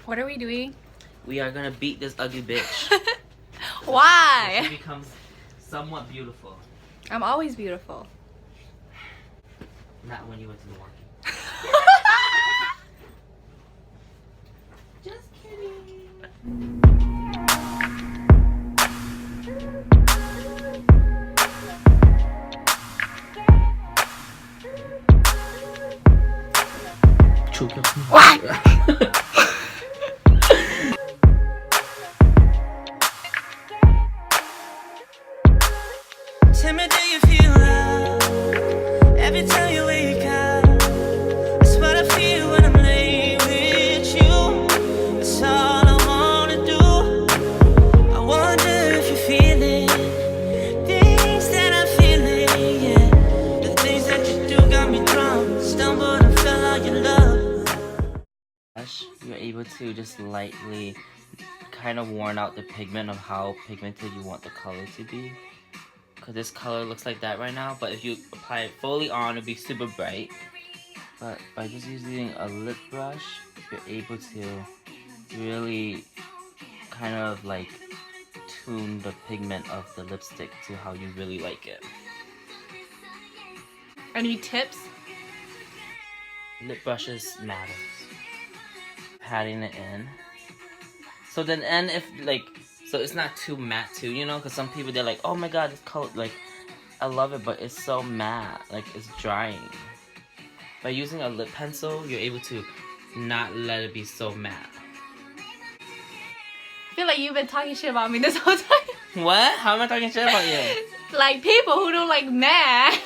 What are we doing? We are gonna beat this ugly bitch. Why? She becomes somewhat beautiful. I'm always beautiful. Not when you went to the walking. Just kidding. Choke up. What? Tell me, do you feel love every time you wake up? That's what I feel when I'm laying with you. That's all I wanna do. I wonder if you're feeling things that I'm feeling, yeah. The things that you do got me drunk, stumbled and fell on your love. You're able to just lightly kind of worn out the pigment of how pigmented you want the color to be. Because this color looks like that right now, but if you apply it fully on, it'll be super bright. But by just using a lip brush, you're able to really kind of like tune the pigment of the lipstick to how you really like it. Any tips? Lip brushes matters. Patting it in. So then, and if like, so it's not too matte too, you know, because some people they're like, oh my god, this color, like, I love it, but it's so matte, like it's drying. By using a lip pencil, you're able to not let it be so matte. I feel like you've been talking shit about me this whole time. What? How am I talking shit about you? Like people who don't like matte.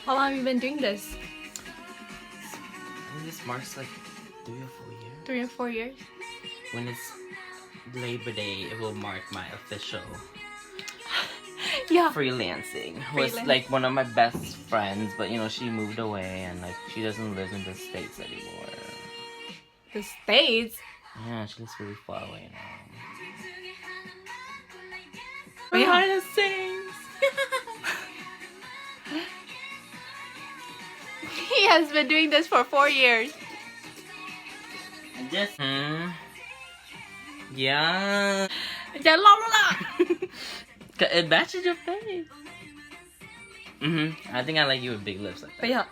How long have you been doing this? I think this marks like 3 or 4 years. 3 or 4 years? When it's Labor Day, it will mark my official Yeah. freelancing. Was like one of my best friends, but you know, she moved away and like she doesn't live in the States anymore. The States? Yeah, she lives really far away now. Behind the scenes. He has been doing this for 4 years. Just yeah. It matches your face. I think I like you with big lips like that. Yeah.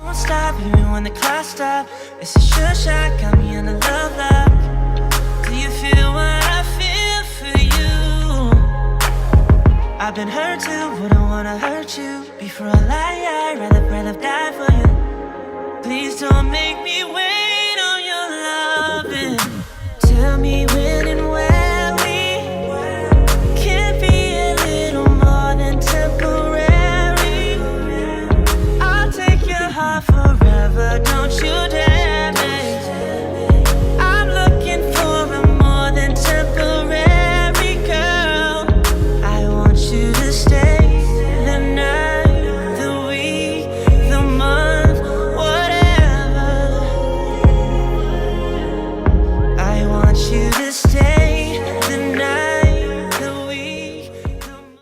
Won't stop even when the clock stops. It's a sure shot, got me in a love lock. Do you feel what I feel for you? I've been hurt too, wouldn't wanna hurt you. Before I lie, I'd rather die for you. Please don't make me